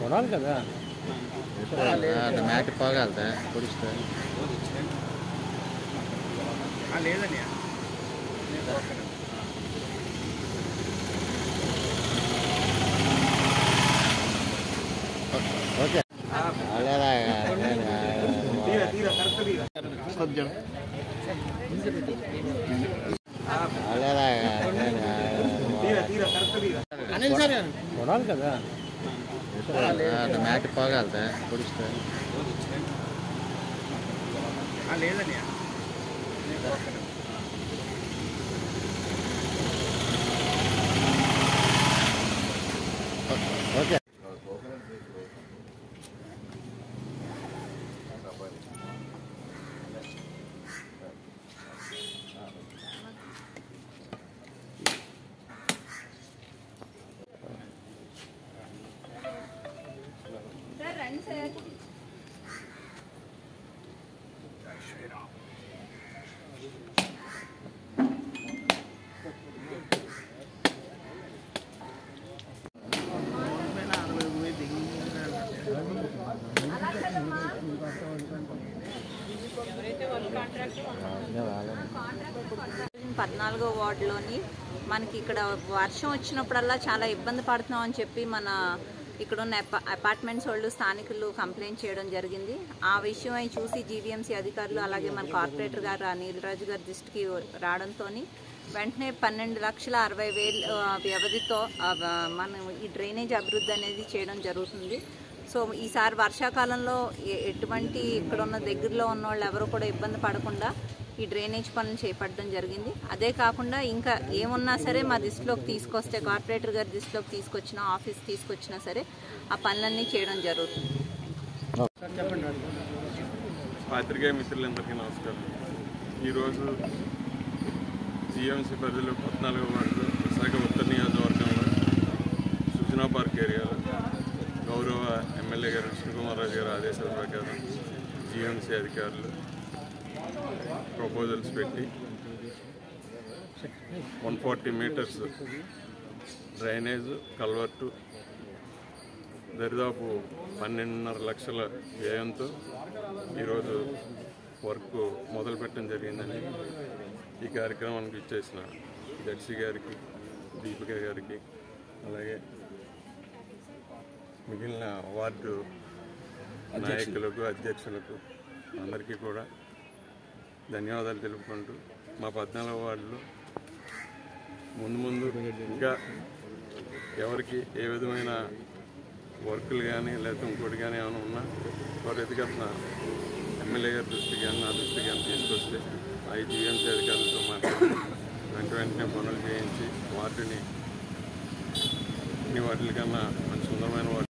కొనాలి కదా మ్యాట్ పోగలుగుతా పొడిస్తే లేదని ఓకే కొనాలి కదా మ్యాట్ పోగలుగుతా పొడిస్తే లేదని ఓకే పద్నాలుగో వార్డులోని మనకి ఇక్కడ వర్షం వచ్చినప్పుడల్లా చాలా ఇబ్బంది పడుతున్నాం అని చెప్పి మన ఇక్కడ ఉన్న అపార్ట్మెంట్స్ వాళ్ళు స్థానికులు కంప్లైంట్ చేయడం జరిగింది. ఆ విషయమై చూసి జీవీఎంసీ అధికారులు అలాగే మన కార్పొరేటర్ గారు నీలరాజు గారి దృష్టికి రావడంతో వెంటనే 12,60,000 వ్యవధితో మనం ఈ డ్రైనేజ్ అభివృద్ధి అనేది చేయడం జరుగుతుంది. సో ఈసారి వర్షాకాలంలో ఎటువంటి ఇక్కడ ఉన్న దగ్గరలో ఉన్న వాళ్ళు ఎవరు కూడా ఇబ్బంది పడకుండా ఈ డ్రైనేజ్ పనులు చేపట్టడం జరిగింది. అదే కాకుండా ఇంకా ఏమున్నా సరే మా దృష్టిలోకి తీసుకొస్తే కార్పొరేటర్ గారి దృష్టిలోకి తీసుకొచ్చినా ఆఫీస్ తీసుకొచ్చినా సరే ఆ పనులన్నీ చేయడం జరుగుతుంది. పాత్రికేయ మిత్రులందరికీ నమస్కారం. ఈరోజు జీఎంసీ పరిధిలో 14వ వార్డులో విశాఖ ఉత్తర నియోజకవర్గంలో సుజనా పార్క్ ఏరియాలో గౌరవ ఎమ్మెల్యే గారు విష్ణుకుమార్ రాజు గారి ఆదేశాల ప్రకారం జీఎంసీ అధికారులు ప్రపోజల్స్ పెట్టి 140 మీటర్స్ డ్రైనేజ్ కల్వర్టు దరిదాపు 12.5 లక్షల వ్యయంతో ఈరోజు వర్క్ మొదలుపెట్టడం జరిగిందని ఈ కార్యక్రమానికి ఇచ్చేసిన జడ్సీ గారికి, దీపిక గారికి, అలాగే మిగిలిన వార్డు నాయకులకు, అధ్యక్షులకు అందరికీ కూడా ధన్యవాదాలు తెలుపుకుంటూ మా 14వ వార్డులో ముందు ఇంకా ఎవరికి ఏ విధమైన వర్కులు కానీ లేకపోతే ఇంకోటి కానీ ఏమైనా ఉన్నా వారి వ్యక్తిగత ఎమ్మెల్యే గారి దృష్టికి కానీ నా దృష్టికి కానీ తీసుకొస్తే ఆ జీఎంసీ అధికారులతో మాట్లాడి వెంటనే పనులు చేయించి వాటిని అన్ని వాటికన్నా మంచి సుందరమైన వాటి